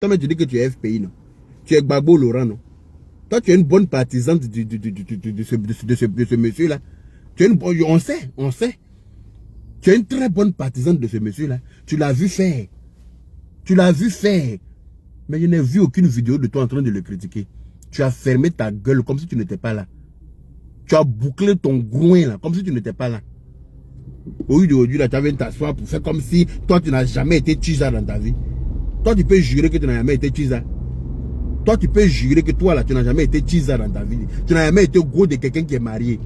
Toi, tu dis que tu es FPI, non? Tu es Gbagbo Laurent, non? Toi, tu es une bonne partisane de ce monsieur-là. On sait, on sait. Tu es une très bonne partisane de ce monsieur-là. Tu l'as vu faire. Tu l'as vu faire. Mais je n'ai vu aucune vidéo de toi en train de le critiquer. Tu as fermé ta gueule comme si tu n'étais pas là. Tu as bouclé ton groin là, comme si tu n'étais pas là. Aujourd'hui, là, tu as venu t'asseoir pour faire comme si toi, tu n'as jamais été Tchiza dans ta vie. Toi, tu peux jurer que tu n'as jamais été Tchiza. Toi, tu peux jurer que toi, là, tu n'as jamais été Tchiza dans ta vie. Tu n'as jamais été gros de quelqu'un qui est marié.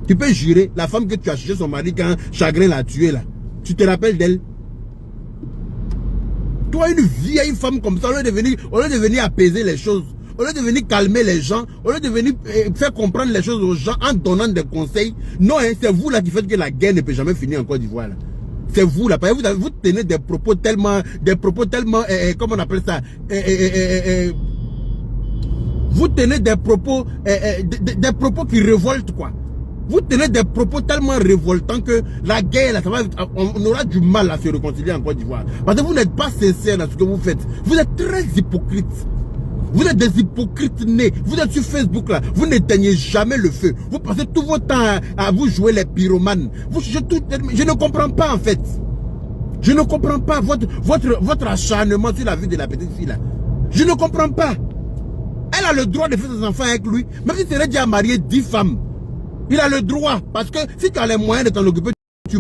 Tu peux jurer, la femme que tu as cherché son mari quand Chagrin l'a tué, là. Tu te rappelles d'elle? Toi, une vieille femme comme ça, au lieu de venir apaiser les choses, au lieu de venir calmer les gens, au lieu de venir faire comprendre les choses aux gens en donnant des conseils. Non, hein, c'est vous là qui faites que la guerre ne peut jamais finir en Côte d'Ivoire. C'est vous là. Parce que vous tenez des propos tellement, comment on appelle ça, vous tenez des propos, des propos qui révoltent quoi. Vous tenez des propos tellement révoltants que la guerre, là, on aura du mal à se réconcilier en Côte d'Ivoire. Parce que vous n'êtes pas sincère dans ce que vous faites. Vous êtes très hypocrite. Vous êtes des hypocrites nés. Vous êtes sur Facebook là. Vous n'éteignez jamais le feu. Vous passez tout votre temps à vous jouer les pyromanes. Je ne comprends pas en fait. Je ne comprends pas votre acharnement sur la vie de la petite fille là. Je ne comprends pas. Elle a le droit de faire ses enfants avec lui. Même si tu serais déjà marié 10 femmes. Il a le droit, parce que si tu as les moyens de t'en occuper, tu...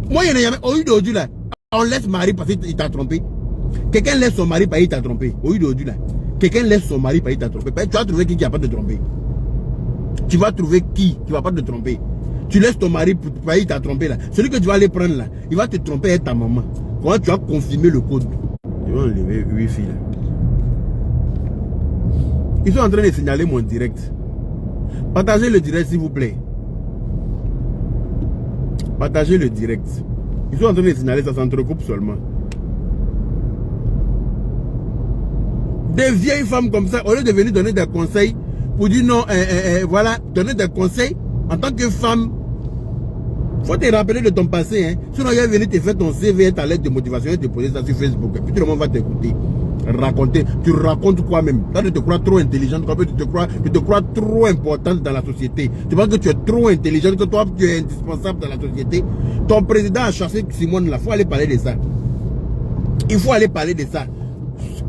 Moi, il n'y a jamais... Aujourd'hui, là, on laisse mari parce qu'il t'a trompé. Quelqu'un laisse son mari parce qu'il t'a trompé. Aujourd'hui, là, quelqu'un laisse son mari parce qu'il t'a trompé. Tu vas trouver qui n'a pas de trompé. Tu vas trouver qui va pas te tromper. Tu laisses ton mari parce qu'il t'a trompé, là. Celui que tu vas aller prendre, là, il va te tromper avec ta maman. Comment tu vas confirmer le code? Je vais enlever 8 filles, là. Ils sont en train de signaler mon direct. Partagez le direct s'il vous plaît. Partagez le direct. Ils sont en train de signaler, ça s'entrecoupe seulement. Des vieilles femmes comme ça, au lieu de venir donner des conseils, pour dire non, voilà, donner des conseils, en tant que femme, faut te rappeler de ton passé, hein. Sinon, il va venir te faire ton CV et ta lettre de motivation et te poser ça sur Facebook. Et puis tout le monde va t'écouter. Raconter, tu racontes quoi même? Là, tu te crois trop intelligente, tu te crois trop importante dans la société. Tu penses que tu es trop intelligente, que toi tu es indispensable dans la société. Ton président a chassé Simone là, il faut aller parler de ça. Il faut aller parler de ça.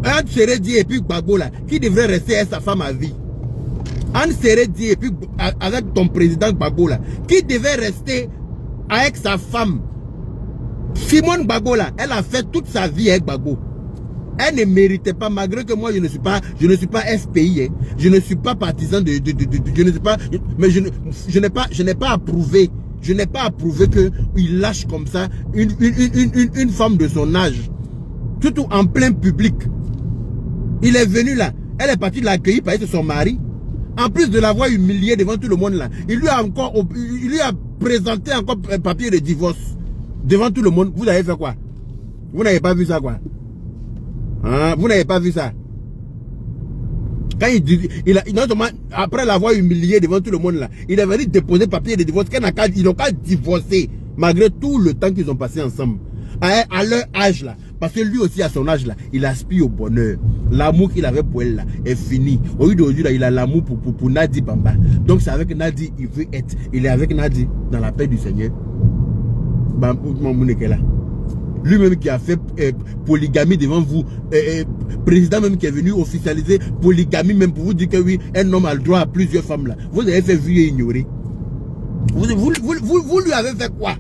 Anne Seredi et puis Gbagbo là, qui devrait rester avec sa femme à vie. Anne Seredi et puis avec ton président Gbagbo là, qui devait rester avec sa femme. Simone Gbagbo là, elle a fait toute sa vie avec Gbagbo. Elle ne méritait pas, malgré que moi je ne suis pas FPI, hein. Je ne suis pas partisan je ne sais pas, mais je n'ai pas approuvé, qu'il lâche comme ça une femme de son âge, surtout en plein public. Il est venu là, elle est partie l'accueillir parce que c'est son mari. En plus de l'avoir humilié devant tout le monde là, il lui a présenté encore un papier de divorce devant tout le monde. Vous avez fait quoi? Vous n'avez pas vu ça quoi? Hein, vous n'avez pas vu ça? Quand notamment, après l'avoir humilié devant tout le monde là, il est venu déposer papier de divorce. Ils n'ont qu'à divorcer, malgré tout le temps qu'ils ont passé ensemble. À leur âge là, parce que lui aussi à son âge là, il aspire au bonheur. L'amour qu'il avait pour elle là est fini. Aujourd'hui là, il a l'amour pour Nadi Bamba. Donc c'est avec Nadi il veut être. Il est avec Nadi dans la paix du Seigneur. Lui-même qui a fait polygamie devant vous, président même qui est venu officialiser polygamie même pour vous dire que oui, un homme a le droit à plusieurs femmes là. Vous avez fait vu et ignorer. Vous lui avez fait quoi?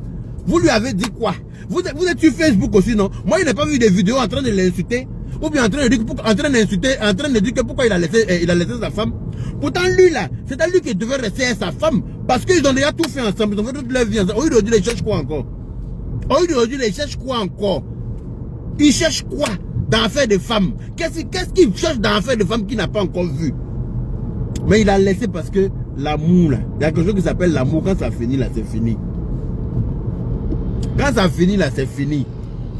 Vous lui avez dit quoi? Vous êtes sur Facebook aussi, non? Moi, je n'ai pas vu des vidéos en train de l'insulter. Ou bien en train de dire que pourquoi il a laissé sa femme. Pourtant, lui là, c'est à lui qui devait rester avec sa femme. Parce qu'ils ont déjà tout fait ensemble. Ils ont fait toute leur vie ensemble. Aujourd'hui, ils cherchent quoi encore? Aujourd'hui, ils cherchent quoi encore? Ils cherchent quoi dans l'affaire de femmes? Qu'est-ce qu'ils cherchent dans l'affaire de femmes qu'il n'a pas encore vu? Mais il a laissé parce que l'amour là, il y a quelque chose qui s'appelle l'amour. Quand ça finit là, c'est fini. Quand ça finit là, c'est fini.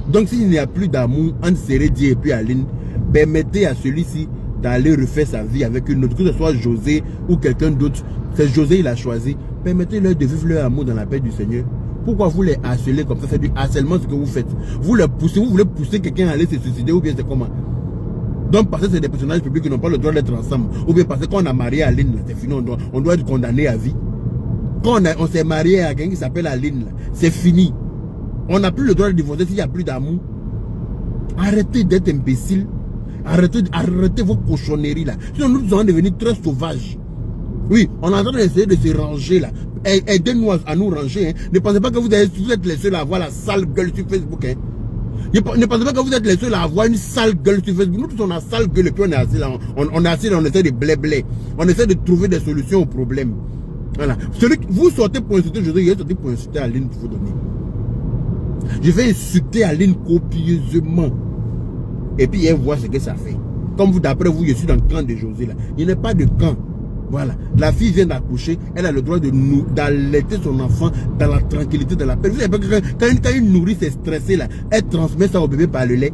Donc s'il n'y a plus d'amour entre Seredi et puis Aline, permettez à celui-ci d'aller refaire sa vie avec une autre, que ce soit José ou quelqu'un d'autre. C'est José, il a choisi. Permettez-leur de vivre leur amour dans la paix du Seigneur. Pourquoi vous les harcelez comme ça? C'est du harcèlement ce que vous faites. Vous les poussez, vous voulez pousser quelqu'un à aller se suicider ou bien c'est comment? Donc parce que c'est des personnages publics qui n'ont pas le droit d'être ensemble. Ou bien parce qu'on a marié Aline, c'est fini, on doit être condamné à vie. Quand on s'est marié à quelqu'un qui s'appelle Aline, c'est fini. On n'a plus le droit de divorcer s'il n'y a plus d'amour. Arrêtez d'être imbécile. Arrêtez vos cochonneries là. Sinon nous allons devenir très sauvages. Oui, on est en train d'essayer de se ranger là. Aidez-nous à nous ranger. Hein. Ne pensez pas que vous êtes les seuls à avoir la sale gueule sur Facebook. Hein. Ne pensez pas que vous êtes les seuls à avoir une sale gueule sur Facebook. Nous tous on a sale gueule et puis on est assis là. On est assis là, on essaie de blé. On essaie de trouver des solutions aux problèmes. Voilà. Vous sortez pour insulter José, il est sorti pour insulter Aline pour vous donner. Je vais insulter Aline copieusement. Et puis elle voit ce que ça fait. Comme vous, d'après vous, je suis dans le camp de José là. Il n'y a pas de camp. Voilà. La fille vient d'accoucher, elle a le droit d'allaiter son enfant dans la tranquillité, de la paix. Vous savez pas que quand une nourrice est stressée là, elle transmet ça au bébé par le lait.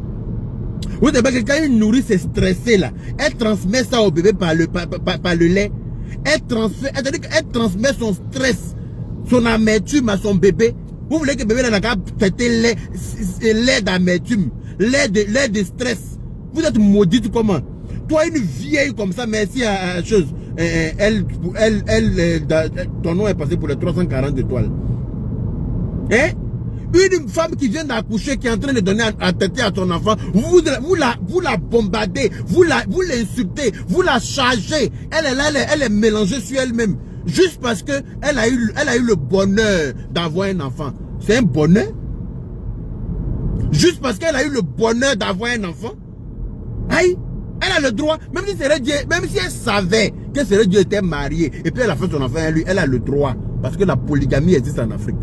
Vous savez pas que quand une nourrice est stressée là, elle transmet ça au bébé par le lait. Elle transmet son stress, son amertume à son bébé. Vous voulez que le bébé n'a qu'à péter lait d'amertume, lait de stress. Vous êtes maudite comment? Toi, une vieille comme ça, merci à chose. Ton nom est passé pour les 340 étoiles. Hein? Une femme qui vient d'accoucher, qui est en train de donner à téter à son enfant, vous la bombardez, vous l'insultez, vous la chargez. Elle est mélangée sur elle-même. Juste parce que elle a eu le bonheur d'avoir un enfant. C'est un bonheur? Juste parce qu'elle a eu le bonheur d'avoir un enfant? Aïe! Elle a le droit, même si elle savait que Séré Dieu était marié, et puis elle a fait son enfant à lui, elle a le droit. Parce que la polygamie existe en Afrique.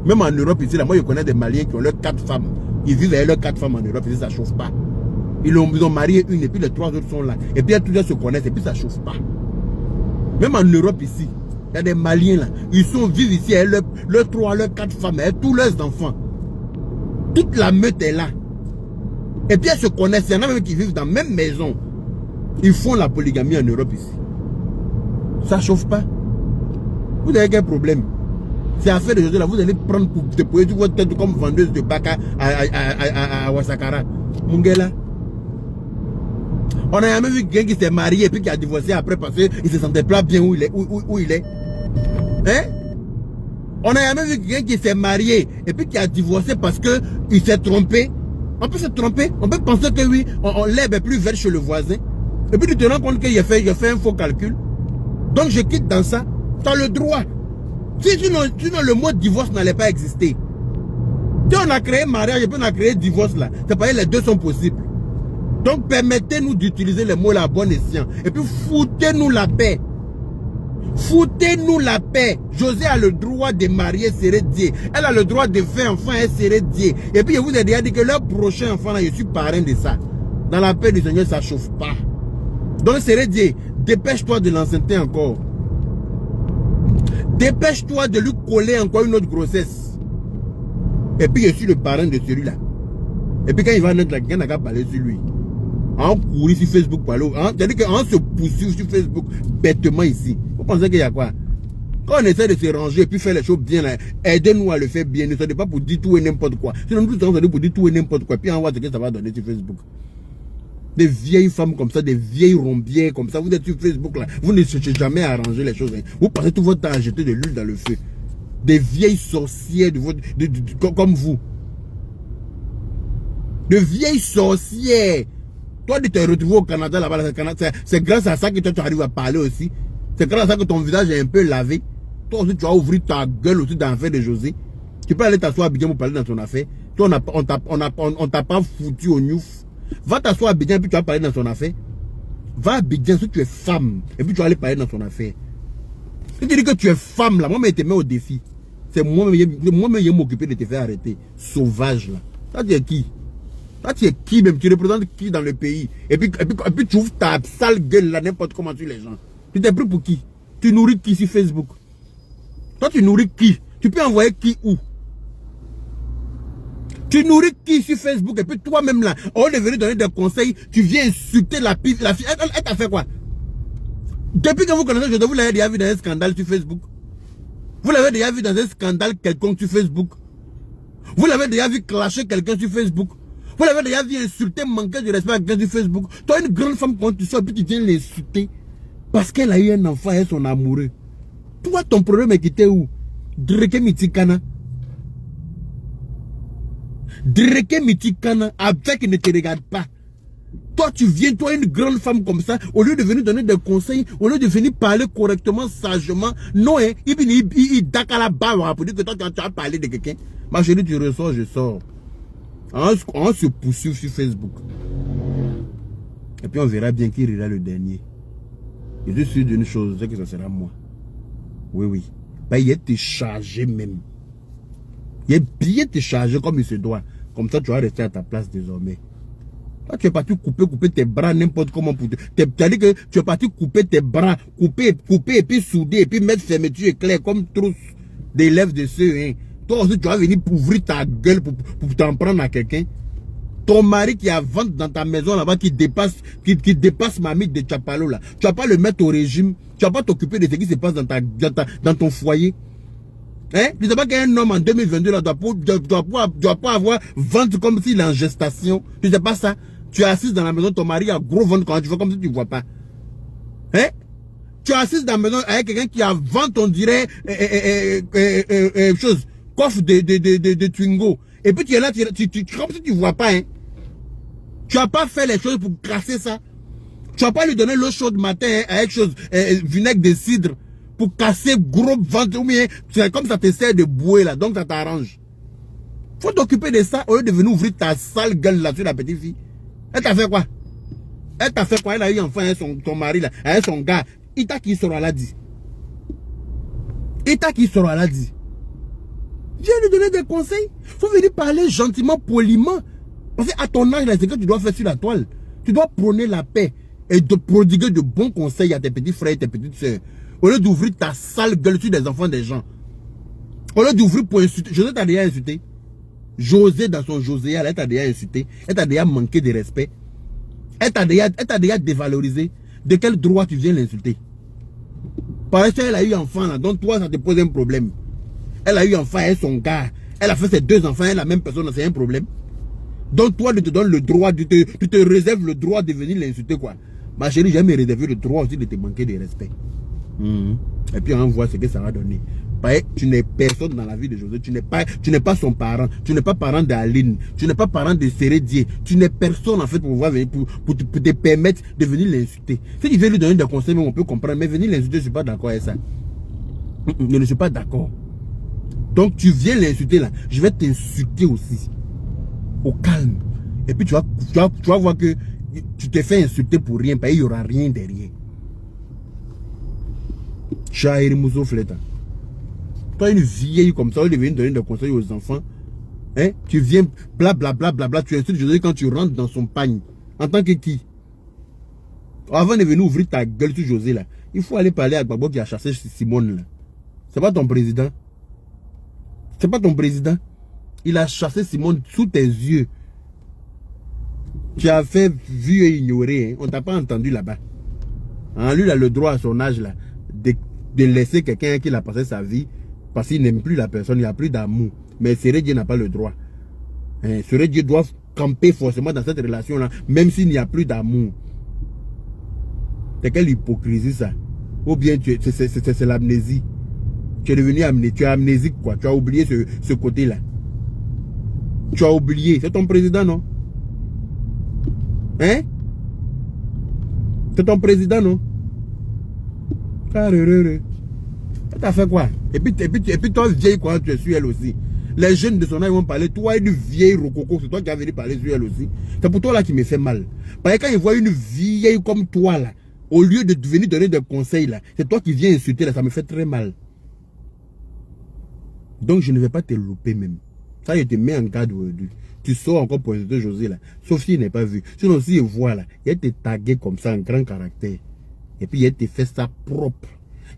Même en Europe ici, là, moi je connais des Maliens qui ont leurs 4 femmes. Ils vivent avec leurs 4 femmes en Europe, ici ça ne chauffe pas. Ils ont marié une, et puis les 3 autres sont là. Et puis elles tous se connaissent, et puis ça ne chauffe pas. Même en Europe ici, il y a des Maliens là, vivent ici avec leurs 3, leurs 4 femmes, avec tous leurs enfants. Toute la meute est là. Et puis elles se connaissent, il y en a même qui vivent dans la même maison. Ils font la polygamie en Europe ici. Ça ne chauffe pas. Vous avez quel problème? C'est affaire de José là, vous allez prendre pour déposer votre tête comme vendeuse de baka à Wasakara. Mungela. On a jamais vu quelqu'un qui s'est marié et puis qui a divorcé après parce qu'il ne se sentait pas bien où il est. Hein? On a jamais vu quelqu'un qui s'est marié et puis qui a divorcé parce qu'il s'est trompé. On peut se tromper, on peut penser que oui, l'herbe est plus verte chez le voisin. Et puis tu te rends compte qu'il a fait un faux calcul. Donc je quitte dans ça. Tu as le droit. Sinon le mot divorce n'allait pas exister. Si on a créé mariage et puis on a créé divorce là, c'est pas les deux sont possibles. Donc permettez-nous d'utiliser les mots la bonne escient. Et puis foutez-nous la paix. Foutez-nous la paix. José a le droit de marier Séré Dié. Elle a le droit de faire enfant à Séré Dié. Et puis je vous ai déjà dit que leur prochain enfant là, je suis parrain de ça. Dans la paix du Seigneur, ça ne chauffe pas. Donc Séré Dié, dépêche-toi de l'enceinte encore. Dépêche-toi de lui coller encore une autre grossesse. Et puis je suis le parrain de celui-là. Et puis quand il va naître, quelqu'un n'a qu'à parler sur lui. En courir sur Facebook pour aller. C'est-à-dire qu'en se pousser sur Facebook bêtement ici. Vous pensez qu'il y a quoi? Quand on essaie de se ranger et puis faire les choses bien, aidez-nous à le faire bien. Ne soyez pas pour dire tout et n'importe quoi. Sinon, nous tous on pour dire tout et n'importe quoi. Puis on voit ce que ça va donner sur Facebook. Des vieilles femmes comme ça, des vieilles rombières comme ça. Vous êtes sur Facebook là. Vous ne cherchez jamais à arranger les choses. Hein. Vous passez tout votre temps à jeter de l'huile dans le feu. Des vieilles sorcières comme vous. De vieilles sorcières. Toi, tu t'es retrouvé au Canada là-bas. C'est grâce à ça que toi, tu arrives à parler aussi. C'est grâce à ça que ton visage est un peu lavé. Toi aussi, tu vas ouvrir ta gueule aussi dans l'affaire de José. Tu peux aller t'asseoir à Abidjan pour parler dans ton affaire. Toi, on t'a pas foutu au Newf. Va t'asseoir à Abidjan et puis tu vas parler dans son affaire. Va à Abidjan si tu es femme. Et puis tu vas aller parler dans son affaire. Si tu dis que tu es femme là, moi-même, je te mets au défi. C'est moi-même, je m'occuper de te faire arrêter. Sauvage là. Ça, tu es qui? Toi, tu es qui même? Tu représentes qui dans le pays? Et puis tu ouvres ta sale gueule là, n'importe comment sur les gens. Tu t'es pris pour qui? Tu nourris qui sur Facebook? Toi, tu nourris qui? Tu peux envoyer qui où? Tu nourris qui sur Facebook? Et puis toi-même là, on est venu donner des conseils, tu viens insulter la fille. Elle t'a fait quoi? Depuis que vous connaissez, je vous l'avais déjà vu dans un scandale sur Facebook. Vous l'avez déjà vu dans un scandale quelconque sur Facebook. Vous l'avez déjà vu clasher quelqu'un sur Facebook. Vous l'avez déjà vu insulter, manquer de respect à quelqu'un sur Facebook. Toi, une grande femme, quand tu sors, puis tu viens l'insulter. Parce qu'elle a eu un enfant et son amoureux. Toi, ton problème est quitté où? Dreke Mitikana. Dreke Mitikana, avec ne te regarde pas. Toi, tu viens, toi, une grande femme comme ça, au lieu de venir donner des conseils, au lieu de venir parler correctement, sagement, non, hein, il dakala bawa pour dire que toi, tu as parlé de quelqu'un. Ma chérie, tu ressors, je sors. On se poursuit sur Facebook. Et puis on verra bien qui rira le dernier. Je suis sûr d'une chose, c'est que ce sera moi. Oui, oui. Ben, il est chargé même. Il est bien te chargé comme il se doit. Comme ça, tu vas rester à ta place désormais. Toi, tu es parti couper tes bras n'importe comment pour te... Tu as dit que tu es parti couper tes bras, couper et puis souder et puis mettre fermeture éclair comme trousse d'élèves de ceux, hein. Toi aussi, tu vas venir pour ouvrir ta gueule pour t'en prendre à quelqu'un. Ton mari qui a vente dans ta maison là-bas, qui dépasse mamie de Chapalo là. Tu vas pas le mettre au régime. Tu vas pas t'occuper de ce qui se passe dans ton foyer. Hein? Tu sais pas qu'un homme en 2022 là doit pas avoir vente comme s'il est en gestation. Tu sais pas ça? Tu es assise dans la maison, ton mari a gros ventre quand tu fais comme si tu vois pas. Hein? Tu es assise dans la maison avec quelqu'un qui a vente, on dirait, chose, coffre de Twingo. Et puis tu es là, comme si tu vois pas, hein. Tu n'as pas fait les choses pour casser ça. Tu n'as pas lui donné l'eau chaude matin, hein, avec chose, vinaigre de cidre, pour casser gros ventre, ou bien, c'est comme ça te sert de bouée là, donc ça t'arrange. Faut t'occuper de ça, au lieu de venir ouvrir ta sale gueule là sur la petite fille. Elle t'a fait quoi? Elle t'a fait quoi? Elle a eu enfant, hein, ton mari là, hein, son gars. Il t'a qui sera là dit. Il t'a qui sera là dit. Viens lui donner des conseils. Faut venir parler gentiment, poliment. Parce qu'à ton âge, c'est ce que tu dois faire sur la toile. Tu dois prôner la paix et de prodiguer de bons conseils à tes petits frères et tes petites soeurs. Au lieu d'ouvrir ta sale gueule sur des enfants des gens. Au lieu d'ouvrir pour insulter. José t'a déjà insulté. José dans son Joséal, elle t'a déjà insulté. Elle t'a déjà manqué de respect. Elle t'a déjà dévalorisé. De quel droit tu viens l'insulter? Parce qu'elle a eu enfant là, donc toi ça te pose un problème. Elle a eu enfant, elle son gars. Elle a fait ses deux enfants, elle la même personne, c'est un problème. Donc toi, tu te donnes le droit, tu te réserves le droit de venir l'insulter quoi. Ma chérie, j'ai me réservé le droit aussi de te manquer de respect. Et puis on voit ce que ça va donner. Tu n'es personne dans la vie de José, tu n'es pas son parent, tu n'es pas parent d'Aline, tu n'es pas parent de Sérédier, tu n'es personne en fait pour pouvoir venir, pour te permettre de venir l'insulter. Si tu veux lui donner des conseils, on peut comprendre, mais venir l'insulter, je ne suis pas d'accord avec ça. Je ne suis pas d'accord. Donc tu viens l'insulter là, je vais t'insulter aussi. Au calme. Et puis tu vas voir que tu t'es fait insulter pour rien, parce qu'il n'y aura rien derrière. Chahiri Mousso Fleta. Toi, une vieille comme ça, elle vient donner des conseils aux enfants. Hein? Tu viens, blablabla, tu insultes José quand tu rentres dans son pagne. En tant que qui? Avant de venir ouvrir ta gueule sur José là, il faut aller parler à Gbagbo qui a chassé Simone là. C'est pas ton président. C'est pas ton président. Il a chassé Simone sous tes yeux. Tu as fait vu et ignoré. Hein? On t'a pas entendu là-bas. Hein? Lui, il a le droit à son âge là de laisser quelqu'un qui a passé sa vie parce qu'il n'aime plus la personne, il n'y a plus d'amour. Mais Sérédier n'a pas le droit. Hein? Sérédier doit camper forcément dans cette relation-là, même s'il n'y a plus d'amour. C'est quelle hypocrisie ça? Ou bien c'est l'amnésie. Tu es devenu amnésique, tu es amnésique quoi. Tu as oublié ce côté-là. Tu as oublié. C'est ton président, non? Hein? C'est ton président, non? T'as fait quoi? Et puis toi, vieille quoi, tu es sur elle aussi. Les jeunes de son âge vont parler. Toi, une vieille rococo, c'est toi qui as venu parler sur elle aussi. C'est pour toi là qui me fait mal. Parce que quand ils voient une vieille comme toi là, au lieu de venir donner des conseils là, c'est toi qui viens insulter là, ça me fait très mal. Donc je ne vais pas te louper même. Ça, je te mets en garde aujourd'hui. Tu sors encore pour insulter José là. Sauf s'il n'est pas vu. Sinon, si je vois là, il a te tagué comme ça en grand caractère. Et puis il a te fait ça propre.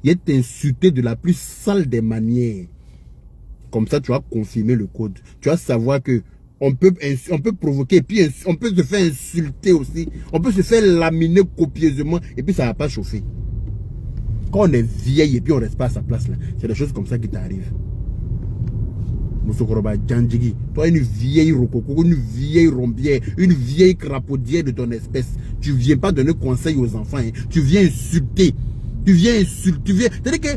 Il a t'insulté de la plus sale des manières. Comme ça, tu vas confirmer le code. Tu vas savoir que on peut provoquer, et puis on peut se faire insulter aussi. On peut se faire laminer copieusement, et puis ça ne va pas chauffer. Quand on est vieille et puis on reste pas à sa place là, c'est des choses comme ça qui t'arrivent. Moussokoroba Djandjigi, toi une vieille rococo, une vieille rombière, une vieille crapaudière de ton espèce. Tu viens pas donner conseil aux enfants, hein. Tu viens insulter. Tu viens insulter, tu viens. C'est-à-dire que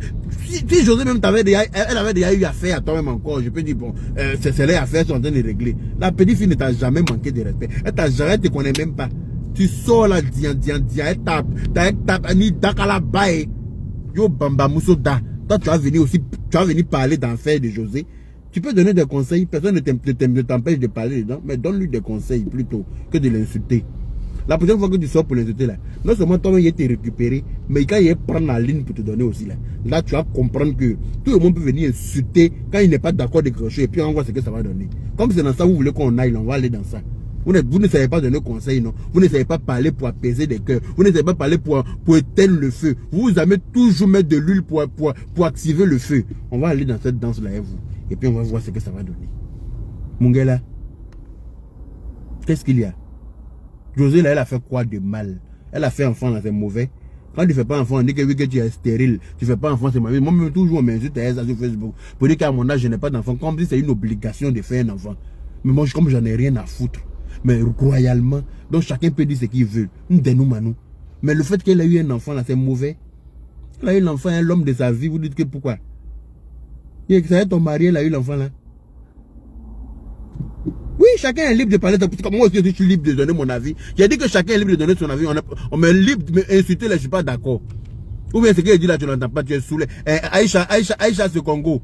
si José même elle avait déjà eu affaire à toi-même encore, je peux dire, bon, c'est les affaires sont en train de régler. La petite fille ne t'a jamais manqué de respect. Elle t'a jamais, elle te connaît même pas. Tu sors là, elle tape, ni dakala bae. Yo bamba musoda. Toi, tu vas venir aussi, tu vas venir parler d'affaires de José. Tu peux donner des conseils, personne ne t'empêche de parler dedans, mais donne-lui des conseils plutôt que de l'insulter. La prochaine fois que tu sors pour l'insulter là, non seulement toi il été récupéré, mais quand il prend la ligne pour te donner aussi là, là tu vas comprendre que tout le monde peut venir insulter quand il n'est pas d'accord de quelque chose et puis on voit ce que ça va donner. Comme c'est dans ça vous voulez qu'on aille, on va aller dans ça. Vous ne savez pas donner conseil, non. Vous ne savez pas parler pour apaiser des cœurs. Vous ne savez pas parler pour éteindre le feu. Vous avez toujours mettre de l'huile pour activer le feu. On va aller dans cette danse là et vous. Et puis on va voir ce que ça va donner. Mungela, qu'est-ce qu'il y a? José là, elle a fait quoi de mal? Elle a fait enfant là, c'est mauvais. Quand tu fais pas enfant, on dit que oui, que tu es stérile. Tu fais pas enfant, c'est mauvais. Moi-même, toujours, on m'insulte sur Facebook. Pour dire qu'à mon âge, je n'ai pas d'enfant. Comme si c'est une obligation de faire un enfant. Mais moi, comme j'en ai rien à foutre. Mais royalement, donc chacun peut dire ce qu'il veut. Mais le fait qu'elle a eu un enfant là, c'est mauvais. Elle a eu l'enfant, l'homme de sa vie, vous dites que pourquoi? Ça ton mari, elle a eu l'enfant là. Oui, chacun est libre de parler. Moi aussi, je suis libre de donner mon avis. J'ai dit que chacun est libre de donner son avis. On me libre de m'insulter là, je suis pas d'accord. Ou bien ce qu'il dit là, tu n'entends pas, tu es saoulé. Aïcha, ce Congo.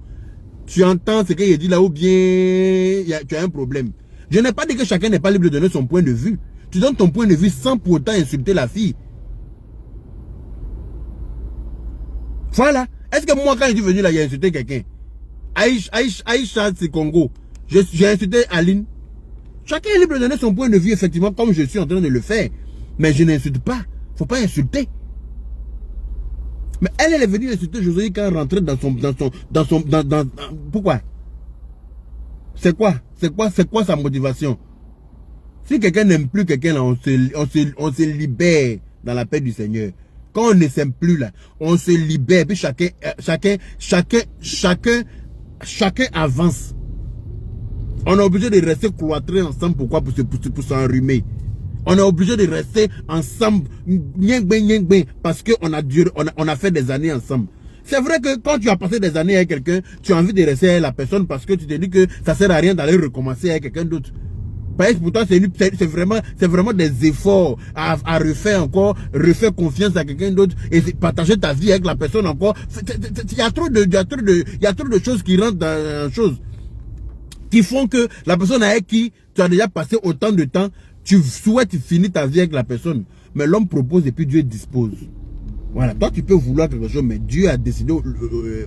Tu entends ce qu'il dit là, ou bien tu as un problème. Je n'ai pas dit que chacun n'est pas libre de donner son point de vue. Tu donnes ton point de vue sans pour autant insulter la fille. Voilà. Est-ce que moi, quand je suis venu là, j'ai insulté quelqu'un? Aïcha, c'est Congo. J'ai insulté Aline. Chacun est libre de donner son point de vue, effectivement, comme je suis en train de le faire. Mais je n'insulte pas. Faut pas insulter. Mais elle est venue insulter José quand elle rentrait dans son, pourquoi? C'est quoi sa motivation? Si quelqu'un n'aime plus quelqu'un là, on se libère dans la paix du Seigneur. Quand on ne s'aime plus là, on se libère, puis chacun avance. On est obligé de rester cloîtrés ensemble, pourquoi? Pour s'enrhumer. On est obligé de rester ensemble, parce qu'on a fait des années ensemble. C'est vrai que quand tu as passé des années avec quelqu'un, tu as envie de rester avec la personne parce que tu te dis que ça sert à rien d'aller recommencer avec quelqu'un d'autre. Pourtant, c'est vraiment des efforts à refaire confiance à quelqu'un d'autre et partager ta vie avec la personne encore. Il y a trop de choses qui rentrent dans la chose, qui font que la personne avec qui tu as déjà passé autant de temps, tu souhaites finir ta vie avec la personne. Mais l'homme propose et puis Dieu dispose. Voilà, toi tu peux vouloir quelque chose, mais Dieu a décidé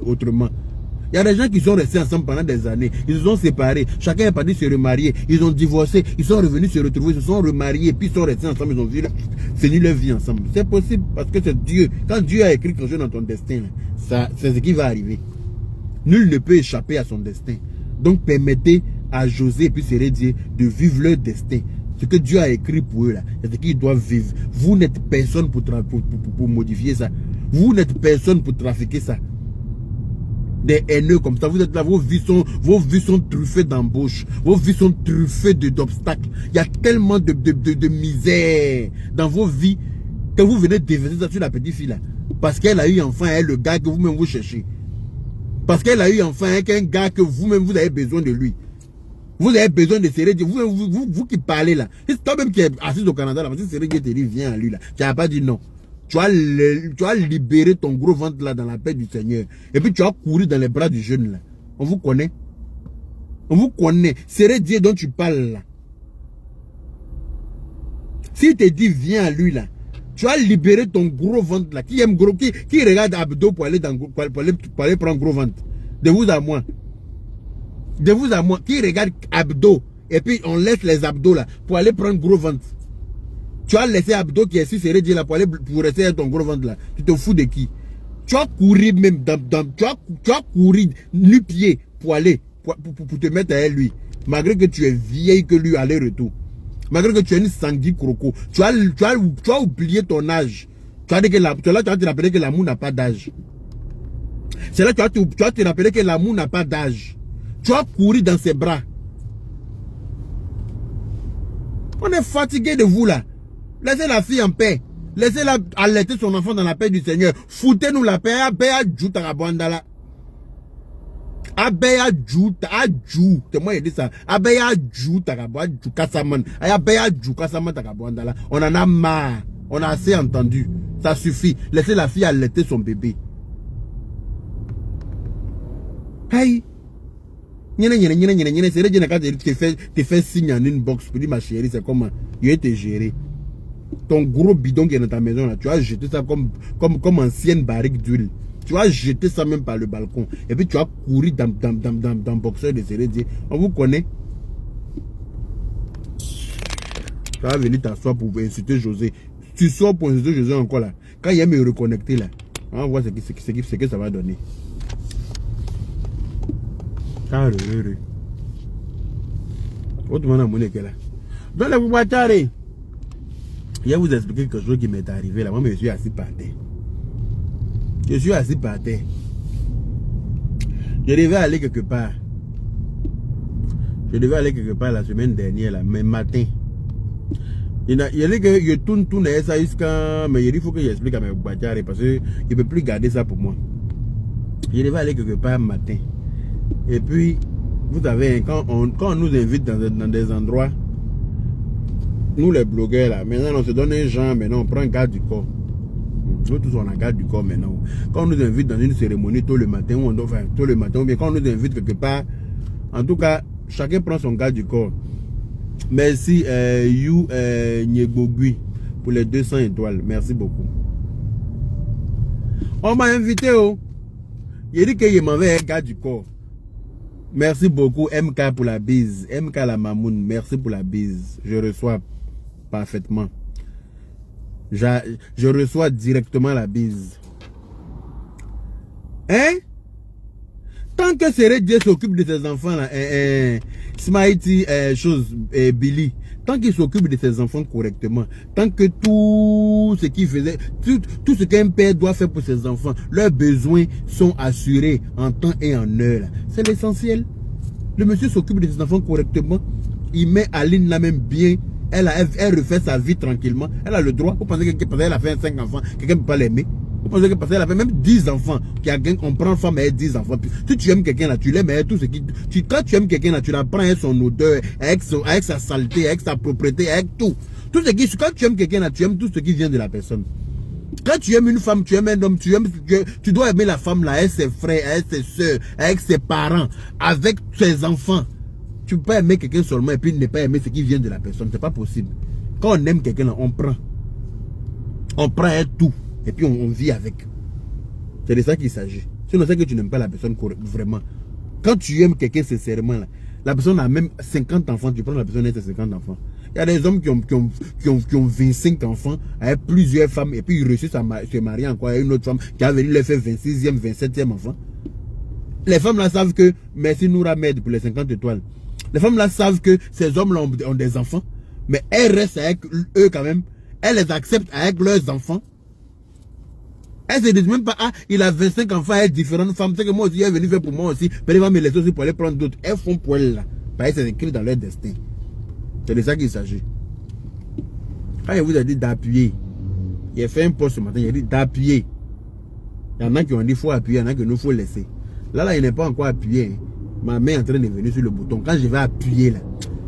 autrement. Il y a des gens qui sont restés ensemble pendant des années. Ils se sont séparés. Chacun est parti se remarier. Ils ont divorcé. Ils sont revenus se retrouver. Ils se sont remariés. Puis ils sont restés ensemble. Ils ont fini leur vie ensemble. C'est possible parce que c'est Dieu. Quand Dieu a écrit quelque chose dans ton destin, c'est ce qui va arriver. Nul ne peut échapper à son destin. Donc permettez à José et puis Sérédier de vivre leur destin. Ce que Dieu a écrit pour eux là, c'est ce qu'ils doivent vivre. Vous n'êtes personne pour modifier ça. Vous n'êtes personne pour trafiquer ça. Des haineux comme ça, vous êtes là, vos vies sont truffées d'embauches, vos vies sont truffées d'obstacles. Il y a tellement de misère dans vos vies que vous venez déverser ça sur la petite fille là. Parce qu'elle a eu enfant, elle le gars que vous-même vous cherchez. Parce qu'elle a eu enfant avec un gars que vous-même vous avez besoin de lui. Vous avez besoin de Sérédier, vous qui parlez là. C'est toi-même qui es assis au Canada là, parce que Sérédier te dit viens à lui là. Tu n'as pas dit non. Tu as libéré ton gros ventre là dans la paix du Seigneur. Et puis tu as couru dans les bras du jeune là. On vous connaît. On vous connaît. Sérédier dont tu parles là. S'il te dit viens à lui là, tu as libéré ton gros ventre là. Qui aime gros, qui regarde Abdo pour aller prendre gros ventre. De vous à moi. De vous à moi. Qui regarde Abdo et puis on laisse les abdos là pour aller prendre gros ventre. Tu as laissé Abdo qui est si Sérédier là pour rester avec ton gros ventre là. Tu te fous de qui? Tu as couru même tu as couru nu-pied pour aller pour te mettre avec lui. Malgré que tu es vieille que lui aller-retour. Malgré que tu es une sanguine croco. Tu as oublié ton âge. Tu as dit que là, tu vas te rappeler que l'amour n'a pas d'âge. C'est là que tu vas te rappeler que l'amour n'a pas d'âge. Tu vas courir dans ses bras. On est fatigué de vous là. Laissez la fille en paix. Laissez-la allaiter son enfant dans la paix du Seigneur. Foutez-nous la paix. Abeya Djou Tarabouandala. Abeya Djou. C'est moi qui dis ça. Abeya Djou Tarabouandala. Kassaman. Abeya Djou Kassaman Tarabouandala. On en a marre. On a assez entendu. Ça suffit. Laissez la fille allaiter son bébé. Hey. C'est là quand tu fais signe en inbox pour dire ma chérie, c'est comment il a été géré. Ton gros bidon qui est dans ta maison là, tu as jeté ça comme ancienne barrique d'huile. Tu as jeté ça même par le balcon. Et puis tu as couru dans boxeur de serré dire on vous connaît. Tu vas venir t'asseoir pour insulter José. Tu sors pour insulter José encore là. Quand il aime me reconnecter là, on va voir ce que ça va donner. Ah, autrement, mon équipe là. Donc, vous voyez, je vais vous expliquer quelque chose qui m'est arrivé là. Moi, je suis assis par terre. Je suis assis par terre. Je devais aller quelque part. Je devais aller quelque part la semaine dernière là, mais matin. Il y a que je tourne ça jusqu'à. Mais il faut que j'explique à mes boîtiers parce que je ne peux plus garder ça pour moi. Je devais aller quelque part matin. Et puis, vous savez, quand on nous invite dans des endroits, nous les blogueurs là, maintenant on se donne un genre, maintenant on prend garde du corps. Nous tous on a garde du corps maintenant. Quand on nous invite dans une cérémonie tôt le matin, ou tôt le matin, ou bien quand on nous invite quelque part, en tout cas, chacun prend son garde du corps. Merci Nyegogui pour les 200 étoiles. Merci beaucoup. On m'a invité, il dit qu'il m'avait un garde du corps. Merci beaucoup MK pour la bise. MK la mamoun, merci pour la bise. Je reçois parfaitement. Je reçois directement la bise. Hein? Tant que Seré Dieu s'occupe de ses enfants là, Smighty, Billy, tant qu'il s'occupe de ses enfants correctement, tant que tout ce qu'il faisait, tout ce qu'un père doit faire pour ses enfants, leurs besoins sont assurés en temps et en heure. C'est l'essentiel. Le monsieur s'occupe de ses enfants correctement, il met Aline là même bien, elle refait sa vie tranquillement, elle a le droit. Vous pensez qu'elle a fait 5 enfants, quelqu'un ne peut pas l'aimer? Vous pensez que parce qu'elle a fait même 10 enfants, on prend femme avec 10 enfants. Si tu aimes quelqu'un là, tu l'aimes avec tout ce qui. Quand tu aimes quelqu'un là, tu la prends avec son odeur, avec sa saleté, avec sa propreté, avec tout. Tout ce qui. Quand tu aimes quelqu'un là, tu aimes tout ce qui vient de la personne. Quand tu aimes une femme, tu aimes un homme, tu dois aimer la femme là, avec ses frères, avec ses soeurs, avec ses parents, avec ses enfants. Tu peux pas aimer quelqu'un seulement et puis ne pas aimer ce qui vient de la personne. C'est pas possible. Quand on aime quelqu'un là, on prend. On prend avec tout. Et puis on vit avec. C'est de ça qu'il s'agit. Sinon c'est que tu n'aimes pas la personne vraiment. Quand tu aimes quelqu'un sincèrement, là, la personne a même 50 enfants, tu prends la personne avec ses 50 enfants. Il y a des hommes qui ont 25 enfants avec plusieurs femmes et puis ils réussissent à se marier encore avec une autre femme qui a venu leur faire 26e, 27e enfant. Les femmes là savent que, merci Noura Med pour les 50 étoiles. Les femmes là savent que ces hommes là ont des enfants, mais elles restent avec eux quand même. Elles les acceptent avec leurs enfants. Elle se dit même pas, ah, il a 25 enfants avec différentes femmes. C'est que moi aussi, elle est venue faire pour moi aussi. Puis elle va me laisser aussi pour aller prendre d'autres. Elles font pour elle là. Parce que c'est écrit dans leur destin. C'est de ça qu'il s'agit. Quand il vous a dit d'appuyer, il a fait un post ce matin, il a dit d'appuyer. Il y en a qui ont dit qu'il faut appuyer, il y en a qui nous faut laisser. Là, il n'est pas encore appuyé. Ma main est en train de venir sur le bouton. Quand je vais appuyer là,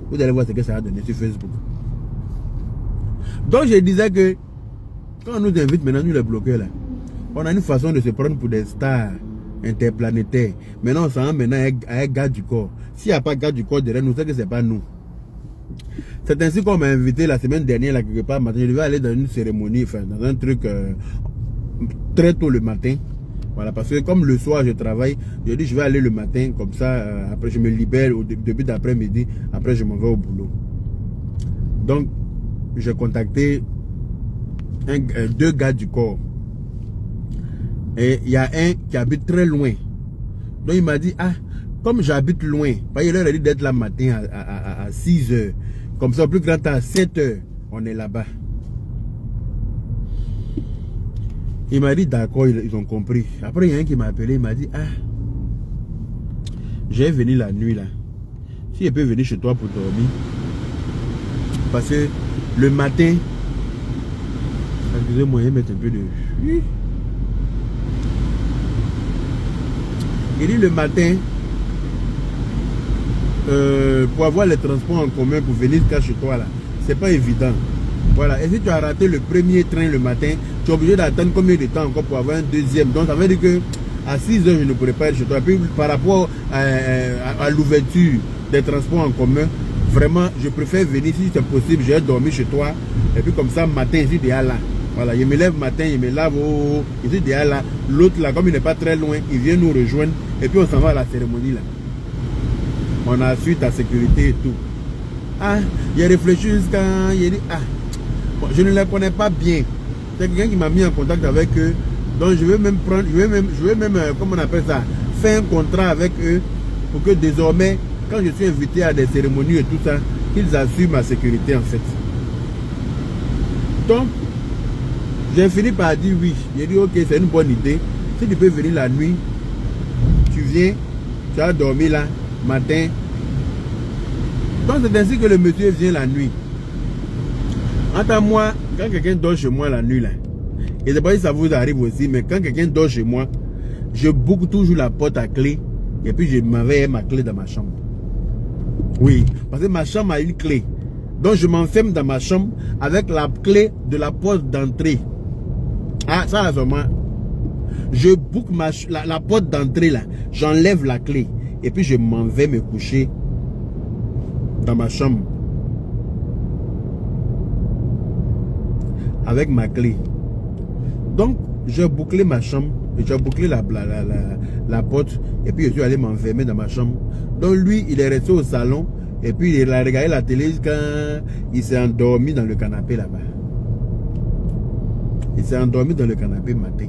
vous allez voir ce que ça va donner sur Facebook. Donc je disais que quand on nous invite maintenant, nous les bloqueurs là, on a une façon de se prendre pour des stars interplanétaires. Maintenant, on s'en va maintenant avec garde du corps. S'il n'y a pas garde du corps derrière nous, c'est que ce n'est pas nous. C'est ainsi qu'on m'a invité la semaine dernière, là, quelque part, matin. Je devais aller dans une cérémonie, enfin, dans un truc très tôt le matin. Voilà, parce que comme le soir, je travaille, je dis je vais aller le matin, comme ça, après je me libère au début d'après-midi, après je m'en vais au boulot. Donc, j'ai contacté 2 gars du corps. Et il y a un qui habite très loin. Donc il m'a dit, ah, comme j'habite loin, il leur a dit d'être là matin à 6 h. Comme ça, au plus grand temps, à 7 h, on est là-bas. Il m'a dit d'accord, ils ont compris. Après, il y a un qui m'a appelé, il m'a dit, ah, j'ai venu la nuit là. Si je peux venir chez toi pour dormir. Parce que le matin, excusez-moi, je vais mettre un peu de... Il dit le matin, pour avoir les transports en commun pour venir chez toi là, c'est pas évident. Voilà, et si tu as raté le premier train le matin, tu es obligé d'attendre combien de temps encore pour avoir un deuxième. Donc ça veut dire que à 6 h je ne pourrais pas être chez toi. Et puis par rapport à l'ouverture des transports en commun, vraiment je préfère venir si c'est possible, j'ai dormi chez toi. Et puis comme ça, matin, je suis déjà là. Voilà, je me lève matin, je me lave, je suis déjà là. L'autre là, comme il n'est pas très loin, il vient nous rejoindre. Et puis on s'en va à la cérémonie là. On assure ta sécurité et tout. Ah, il a réfléchi jusqu'à... Il a dit, ah, bon, je ne les connais pas bien. C'est quelqu'un qui m'a mis en contact avec eux. Donc je vais même prendre, je vais même comment on appelle ça, faire un contrat avec eux pour que désormais, quand je suis invité à des cérémonies et tout ça, qu'ils assurent ma sécurité en fait. Donc, j'ai fini par dire oui. J'ai dit ok, c'est une bonne idée. Si tu peux venir la nuit, tu viens, tu as dormi là, matin. Donc c'est ainsi que le monsieur vient la nuit. Entre moi, quand quelqu'un dort chez moi la nuit là, et je ne sais pas si ça vous arrive aussi, mais quand quelqu'un dort chez moi, je boucle toujours la porte à clé et puis je m'enveille ma clé dans ma chambre. Oui, parce que ma chambre a une clé. Donc je m'enferme dans ma chambre avec la clé de la porte d'entrée. Ah, ça là seulement. Je boucle la porte d'entrée là, j'enlève la clé et puis je m'en vais me coucher dans ma chambre avec ma clé. Donc j'ai bouclé ma chambre et j'ai bouclé la porte et puis je suis allé m'enfermer dans ma chambre. Donc lui il est resté au salon et puis il a regardé la télé quand il s'est endormi dans le canapé là-bas. Il s'est endormi dans le canapé matin.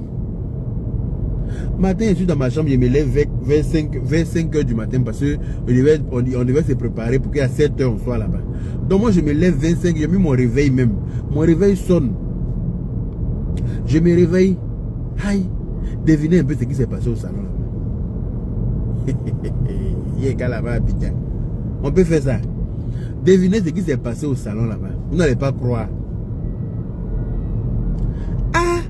Matin, je suis dans ma chambre, je me lève vers 5 h du matin parce qu'on devait se préparer pour qu'à 7 h on soit là-bas. Donc moi, je me lève 25, j'ai mis mon réveil même. Mon réveil sonne. Je me réveille. Aïe, devinez un peu ce qui s'est passé au salon là-bas. On peut faire ça. Devinez ce qui s'est passé au salon là-bas. Vous n'allez pas croire. Ah,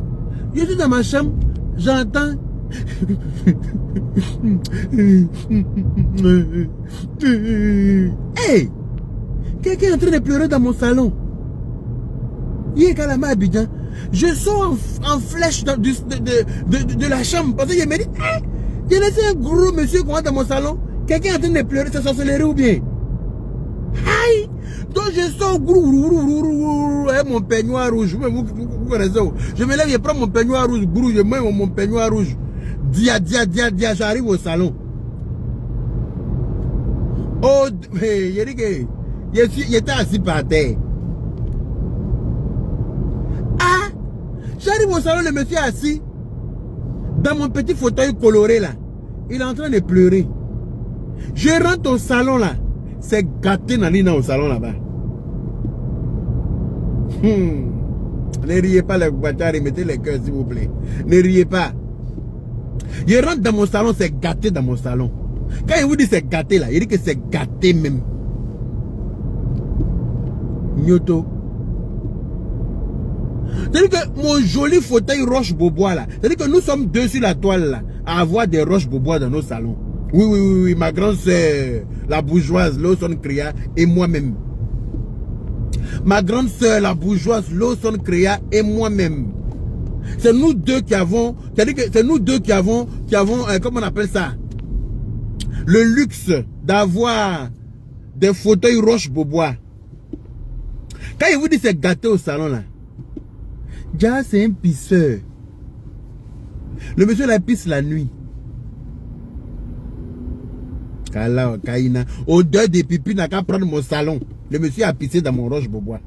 je suis dans ma chambre, j'entends. Hey, quelqu'un est en train de pleurer dans mon salon. Je sors en flèche de la chambre parce que je me dis, hey, j'ai laissé un gros monsieur dans mon salon. Quelqu'un est en train de pleurer, c'est sorcellerie ou bien? Aïe! Donc je sors avec mon peignoir rouge. Vous connaissez? Je me lève, je prends mon peignoir rouge, je mets mon peignoir rouge. Dia, j'arrive au salon. Oh, hey, j'ai dit que j'étais assis par terre. Ah! J'arrive au salon, le monsieur est assis dans mon petit fauteuil coloré là. Il est en train de pleurer. Je rentre au salon là. C'est gâté Nanina au salon là-bas. Ne riez pas les bâtards et mettez les cœurs s'il vous plaît. Ne riez pas. Je rentre dans mon salon, c'est gâté dans mon salon. Quand il vous dit c'est gâté là, il dit que c'est gâté même. Nyoto. C'est-à-dire que mon joli fauteuil roche-bobois là, c'est-à-dire que nous sommes deux sur la toile là, à avoir des roches-bobois dans nos salons. Oui, ma grande soeur, la bourgeoise, Lawson Créa et moi-même. Ma grande soeur, la bourgeoise, Lawson Créa et moi-même. C'est nous deux qui avons, c'est-à-dire que c'est nous deux qui avons, comment on appelle ça? Le luxe d'avoir des fauteuils roche-bobois. Quand il vous dit c'est gâté au salon là, déjà c'est un pisseur. Le monsieur la pisse la nuit. Odeur de pipi n'a qu'à prendre mon salon. Le monsieur a pissé dans mon roche-bobois.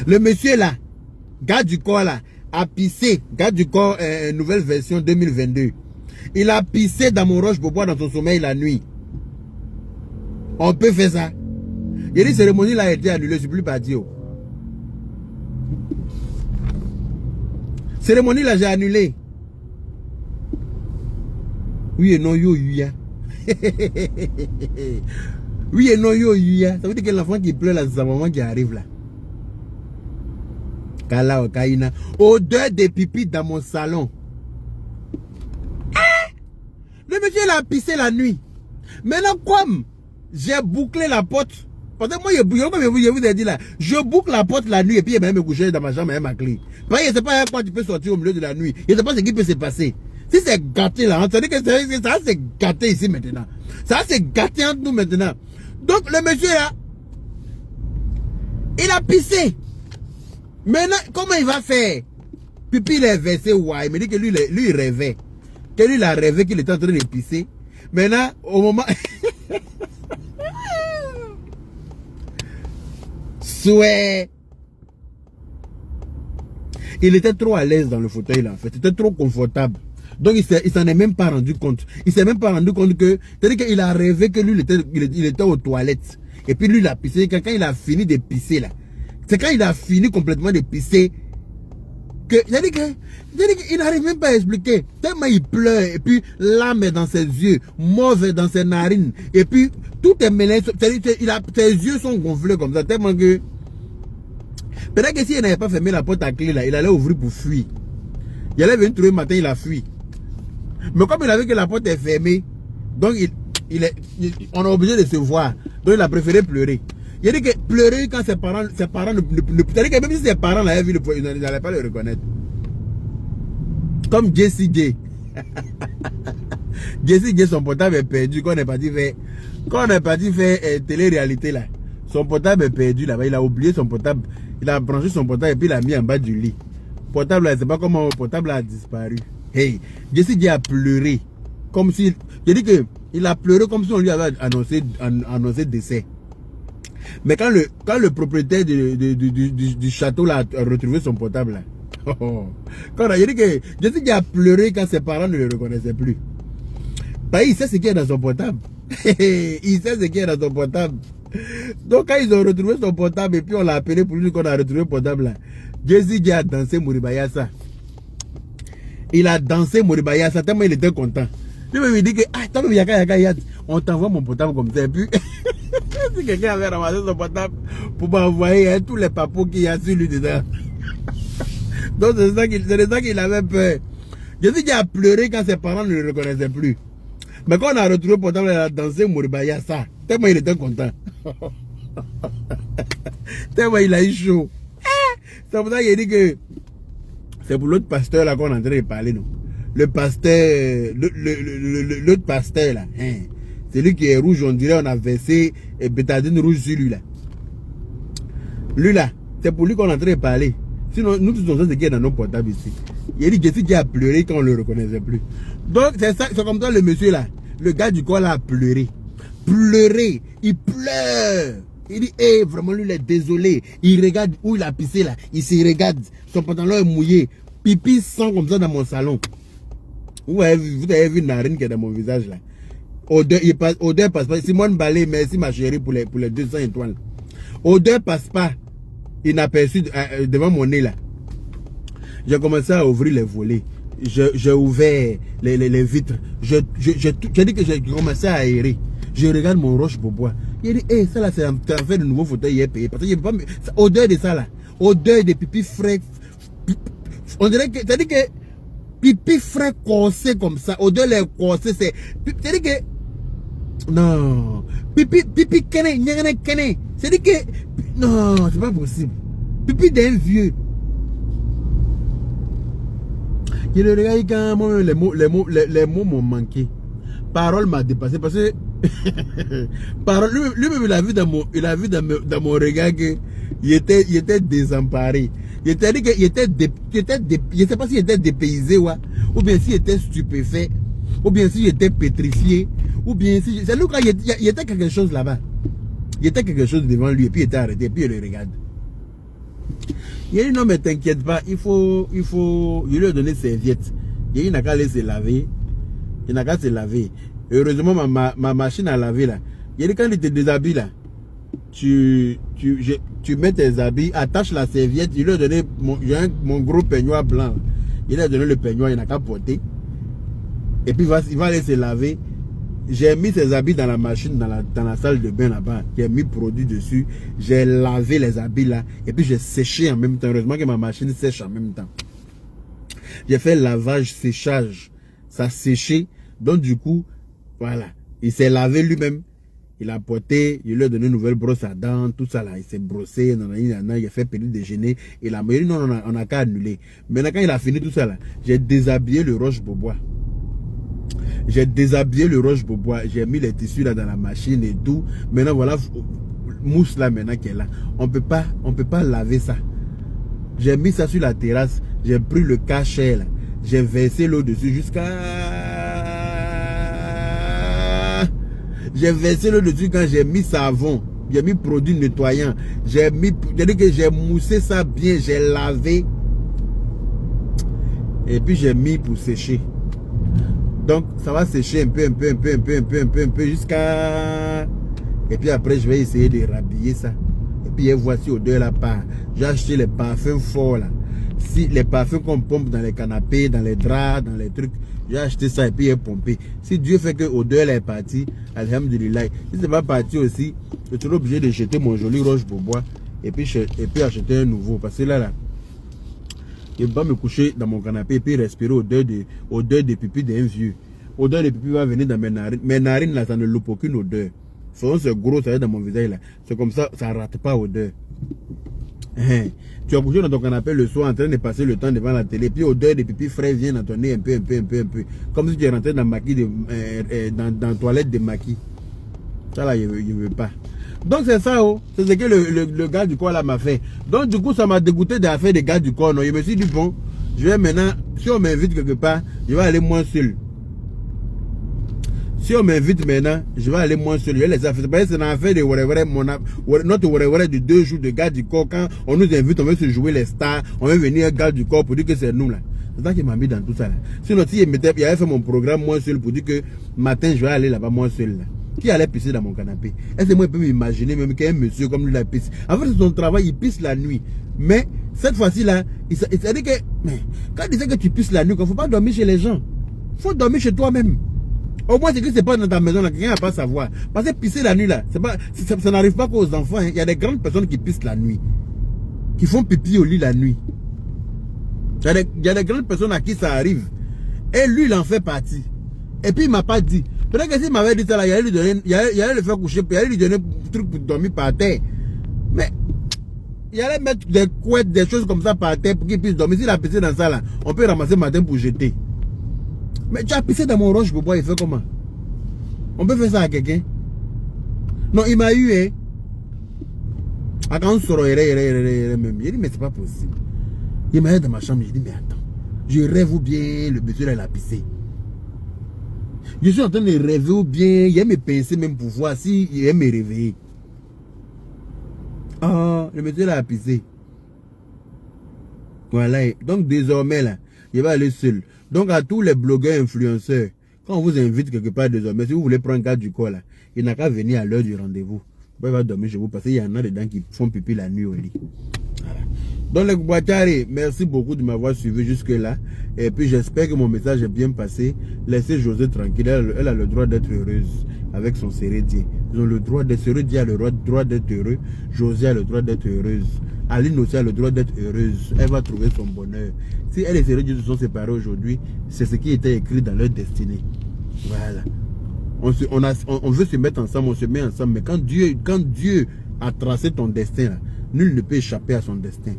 Le monsieur là, garde du corps là, a pissé. Garde du corps, nouvelle version 2022. Il a pissé dans mon roche-bobois dans son sommeil la nuit. On peut faire ça. Il y a une cérémonie là a été annulée, je ne suis plus parti. Cérémonie là, j'ai annulé. Oui et non, yo, yuya. Oui et non, yo, yuya. Ça veut dire que l'enfant qui pleure là, c'est sa maman qui arrive là. Kala Okaina. Odeur de pipi dans mon salon. Le monsieur il a pissé la nuit. Maintenant, comme j'ai bouclé la porte, parce que moi, je vous ai dit là, je boucle la porte la nuit et puis il va me coucher dans ma chambre avec ma clé. Parce que je ne sais pas quand tu peux sortir au milieu de la nuit. Je ne sais pas ce qui peut se passer. Si c'est gâté là, ça veut dire que ça c'est gâté ici maintenant. Ça c'est gâté entre nous maintenant. Donc le monsieur là, il a pissé. Maintenant, comment il va faire? Pipi il est versé, ouais. Il me dit que lui il rêvait. Que lui il a rêvé qu'il était en train de pisser. Maintenant, au moment... Souhait. Il était trop à l'aise dans le fauteuil là, en fait. C'était trop confortable. Donc il s'en est même pas rendu compte. Il s'est même pas rendu compte que... C'est-à-dire qu'il a rêvé que lui il était aux toilettes. Et puis lui il a pissé. Quand il a fini de pisser là. C'est quand il a fini complètement de pisser que... C'est-à-dire qu'il n'arrive même pas à expliquer. Tellement il pleure. Et puis l'âme est dans ses yeux. Mauve est dans ses narines. Et puis tout est mélangé. Ses yeux sont gonflés comme ça. Tellement que... Peut-être que s'il n'avait pas fermé la porte à clé là, il allait ouvrir pour fuir. Il allait venir trouver le matin, il a fui. Mais comme il a vu que la porte est fermée, donc on est obligé de se voir. Donc il a préféré pleurer. Il a dit que pleurer quand ses parents ne c'est-à-dire que même si ses parents l'avaient vu, ils n'allaient pas le reconnaître. Comme Jessie J. Jessie J, son portable est perdu quand on est parti faire télé-réalité là. Son portable est perdu là-bas. Il a oublié son portable. Il a branché son portable et puis il l'a mis en bas du lit. Portable là, c'est pas comment mon portable a disparu. Hey, Jessie J a pleuré. Comme si. J'ai dit que il a pleuré comme si on lui avait annoncé décès. Mais quand le propriétaire du château là, a retrouvé son portable là. J'ai dit que Jessie J a pleuré quand ses parents ne le reconnaissaient plus. Bah, il sait ce qu'il y a dans son portable. Il sait ce qu'il y a dans son portable. Donc quand ils ont retrouvé son portable et puis on l'a appelé pour lui qu'on a retrouvé le portable là, Jessie J a dansé Moribayasa. Il a dansé Moribayasa tellement il était content. Lui me dit que on t'envoie mon portable comme ça et puis si quelqu'un avait ramassé son portable pour m'envoyer tous les papos qu'il y a sur lui dedans. Donc c'est ça qu'il avait peur. Jessie J a pleuré quand ses parents ne le reconnaissaient plus. Mais quand on a retrouvé le portable, il a dansé Moribayasa. Tellement il était content. Tellement il a eu chaud. C'est pour ça qu'il dit que c'est pour l'autre pasteur là qu'on est en train de parler, nous. Le pasteur, l'autre pasteur là. C'est lui qui est rouge, on dirait on a versé bétadine rouge sur lui là. Lui là, c'est pour lui qu'on est en train de parler. Sinon, nous tous on sait ce qu'il y a dans nos portables ici. Il a dit Jessie J a pleuré quand on ne le reconnaissait plus. Donc c'est ça, c'est comme ça le monsieur là, le gars du corps là a pleuré. Pleurer, il pleure. Il dit, hey, vraiment lui il est désolé. Il regarde où il a pissé là. Il se regarde, son pantalon est mouillé. Pipi sent comme ça dans mon salon. Vous avez vu une narine qui est dans mon visage là. Odeur passe pas. Simone Ballet, merci ma chérie pour les 200 étoiles. Odeur passe pas inaperçu devant mon nez là. J'ai commencé à ouvrir les volets. J'ai ouvert les vitres. J'ai dit que j'ai commencé à aérer. Je regarde mon roche bobois. Il dit, hey, ça là, c'est en fait le nouveau fauteuil hier payé. Parce que pas, odeur de ça là. Odeur de pipi frais. On dirait que, c'est-à-dire que pipi frais corsé comme ça. Odeur les corsés, c'est. C'est-à-dire que. Non. Pipi kene, kene. C'est-à-dire que. Non, c'est pas possible. Pipi d'un vieux. Il regarde quand moi, les mots m'ont manqué. Parole m'a dépassé parce que parole, lui-même il a vu dans mon regard que il était désemparé. Il était dit que je sais pas s'il était dépaysé ou bien s'il était stupéfait ou bien s'il était pétrifié ou bien si c'est lui quand il était quelque chose là-bas. Il était quelque chose devant lui et puis il était arrêté et puis il le regarde. Il a dit non mais t'inquiète pas, il lui a donné serviette. Il n'a qu'à aller se laver. Il n'a qu'à se laver. Heureusement ma machine à laver là. Il a dit quand il te déshabille là, tu mets tes habits, attache la serviette. Il lui a donné mon gros peignoir blanc. Il a donné le peignoir, il n'a qu'à porter. Et puis il va aller se laver. J'ai mis ses habits dans la machine, dans la salle de bain là-bas. J'ai mis produit dessus. J'ai lavé les habits là. Et puis j'ai séché en même temps. Heureusement que ma machine sèche en même temps. J'ai fait lavage, séchage. Ça a séché. Donc du coup, voilà. Il s'est lavé lui-même. Il a porté, il lui a donné une nouvelle brosse à dents, tout ça là. Il s'est brossé, il a fait petit déjeuner. Il a dit non, on a qu'à annuler. Maintenant, quand il a fini tout ça là, j'ai déshabillé le Roche-Beaubois. J'ai déshabillé le Roche-Beaubois. J'ai mis les tissus là dans la machine et tout. Maintenant, voilà, mousse là maintenant qui est là. On peut pas laver ça. J'ai mis ça sur la terrasse. J'ai pris le cachet là. J'ai versé l'eau dessus jusqu'à... J'ai versé l'eau dessus quand j'ai mis savon. J'ai mis produit nettoyant. J'ai moussé ça bien. J'ai lavé. Et puis j'ai mis pour sécher. Donc ça va sécher un peu jusqu'à... Et puis après je vais essayer de rhabiller ça. Et puis voici odeur là part. J'ai acheté les parfums forts là. Si les parfums qu'on pompe dans les canapés, dans les draps, dans les trucs, j'ai acheté ça et puis il est pompé. Si Dieu fait que l'odeur est partie, alhamdulillah. Si c'est pas parti aussi, je serai obligé de jeter mon joli Roche-Beaubois et puis acheter un nouveau. Parce que là, je ne vais pas me coucher dans mon canapé et puis respirer odeur de pipi d'un vieux. Odeur de pipi va venir dans mes narines. Mes narines là, ça ne loupe aucune odeur. C'est gros, ça va dans mon visage là. C'est comme ça, ça ne rate pas odeur. Tu as couché dans ton canapé le soir en train de passer le temps devant la télé, puis odeur de pipi frais vient dans ton nez un peu. Comme si tu es rentré dans la toilette de maquis. Ça là, je ne veux pas. Donc c'est ça, oh. C'est ce que le gars du corps là m'a fait. Donc du coup, ça m'a dégoûté d'affaire des gars du corps. Non, je me suis dit, bon, je vais maintenant, si on m'invite quelque part, je vais aller moins seul. Si on m'invite maintenant, je vais aller moins seul. Je vais les affaires. C'est une affaire de notre whatever de 2 jours de gars du corps. Quand on nous invite, on veut se jouer les stars. On veut venir un gars du corps pour dire que c'est nous là. C'est ça qui m'a mis dans tout ça là. Sinon, si il avait fait mon programme moins seul pour dire que matin, je vais aller là-bas moins seul là. Qui allait pisser dans mon canapé? Est-ce que moi je peux m'imaginer même qu'un monsieur comme lui la pisse? En fait, c'est son travail, il pisse la nuit. Mais cette fois-ci là, il dit que quand il disait que tu pisses la nuit, il ne faut pas dormir chez les gens. Il faut dormir chez toi-même. Au moins, c'est que c'est pas dans ta maison là, quelqu'un va pas savoir. Parce que pisser la nuit là, ça n'arrive pas qu'aux enfants. Hein. Il y a des grandes personnes qui pissent la nuit. Qui font pipi au lit la nuit. Il y a des grandes personnes à qui ça arrive. Et lui, il en fait partie. Et puis, il m'a pas dit. Peut-être que s'il m'avait dit ça là, il allait le faire coucher, il allait lui donner un truc pour dormir par terre. Mais, il allait mettre des couettes, des choses comme ça par terre pour qu'il puisse dormir. S'il a pissé dans ça là, on peut ramasser le matin pour jeter. Mais tu as pissé dans mon Roche-Beaubois, il fait comment? On peut faire ça à quelqu'un? Non, il m'a eu, hein. Quand on sort, même. Il dit, mais c'est pas possible. Il m'a eu dans ma chambre, j'ai dit, mais attends. Je rêve ou bien le monsieur là, il a pissé. Je suis en train de rêver ou bien il aime me pincer même pour voir si il aime me réveiller. Ah, le monsieur là a pissé. Voilà. Donc désormais là, il va aller seul. Donc à tous les blogueurs influenceurs, quand on vous invite quelque part désormais, si vous voulez prendre un gars du corps là, il n'a qu'à venir à l'heure du rendez-vous. Il va dormir chez vous parce qu'il y en a dedans qui font pipi la nuit au lit. Voilà. Donc les Boatari, merci beaucoup de m'avoir suivi jusque là. Et puis j'espère que mon message est bien passé. Laissez José tranquille, elle a le droit d'être heureuse avec son Sérédier. Ils ont le droit d'être heureux, Sérédier a le droit d'être heureux, José a le droit d'être heureuse. Aline aussi a le droit d'être heureuse. Elle va trouver son bonheur. Si elle et Sérédier se sont séparés aujourd'hui, c'est ce qui était écrit dans leur destinée. Voilà. On veut se mettre ensemble, on se met ensemble. Mais quand Dieu a tracé ton destin, là, nul ne peut échapper à son destin. De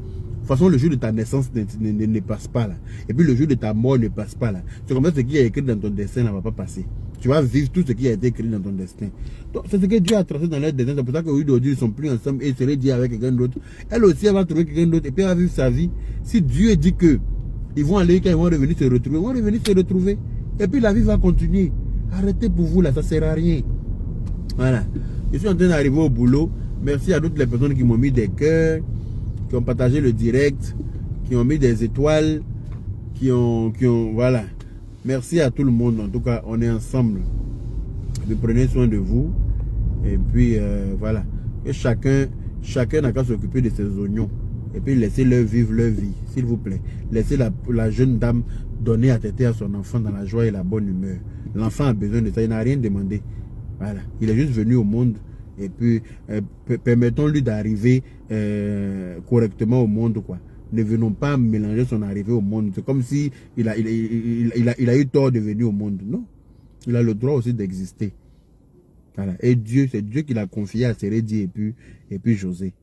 toute façon, le jour de ta naissance ne passe pas là. Et puis le jour de ta mort ne passe pas là. C'est comme ça, ce qui est écrit dans ton destin ne va pas passer. Tu vas vivre tout ce qui a été écrit dans ton destin. Donc c'est ce que Dieu a tracé dans leur destin. C'est pour ça qu'aujourd'hui ils sont plus ensemble et se les dit avec quelqu'un d'autre. Elle aussi, elle va trouver quelqu'un d'autre et puis elle va vivre sa vie. Si Dieu dit que ils vont aller, quand ils vont revenir se retrouver, ils vont revenir se retrouver. Et puis la vie va continuer. Arrêtez pour vous là, ça ne sert à rien. Voilà. Je suis en train d'arriver au boulot. Merci à toutes les personnes qui m'ont mis des cœurs, qui ont partagé le direct, qui ont mis des étoiles, qui ont voilà. Merci à tout le monde. En tout cas, on est ensemble. Vous prenez soin de vous. Et puis, voilà. Et chacun n'a qu'à s'occuper de ses oignons. Et puis laissez-leur vivre leur vie, s'il vous plaît. Laissez la jeune dame donner à téter à son enfant dans la joie et la bonne humeur. L'enfant a besoin de ça, il n'a rien demandé. Voilà, il est juste venu au monde. Et puis, permettons-lui d'arriver correctement au monde, quoi. Ne venons pas mélanger son arrivée au monde. C'est comme si il a eu tort de venir au monde. Non, il a le droit aussi d'exister. Voilà. Et Dieu, c'est Dieu qui l'a confié à Sérédi et puis José.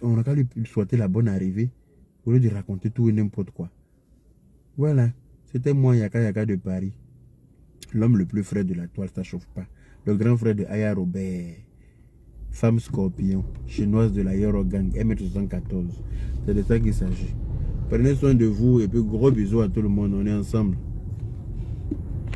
On a qu'à lui souhaiter la bonne arrivée au lieu de raconter tout et n'importe quoi. Voilà, c'était moi, Yaka de Paris. L'homme le plus frais de la toile, ça chauffe pas. Le grand frère de Aya Robert. Femme scorpion, chinoise de la Yoro Gang, M74. C'est de ça qu'il s'agit. Prenez soin de vous et puis gros bisous à tout le monde. On est ensemble.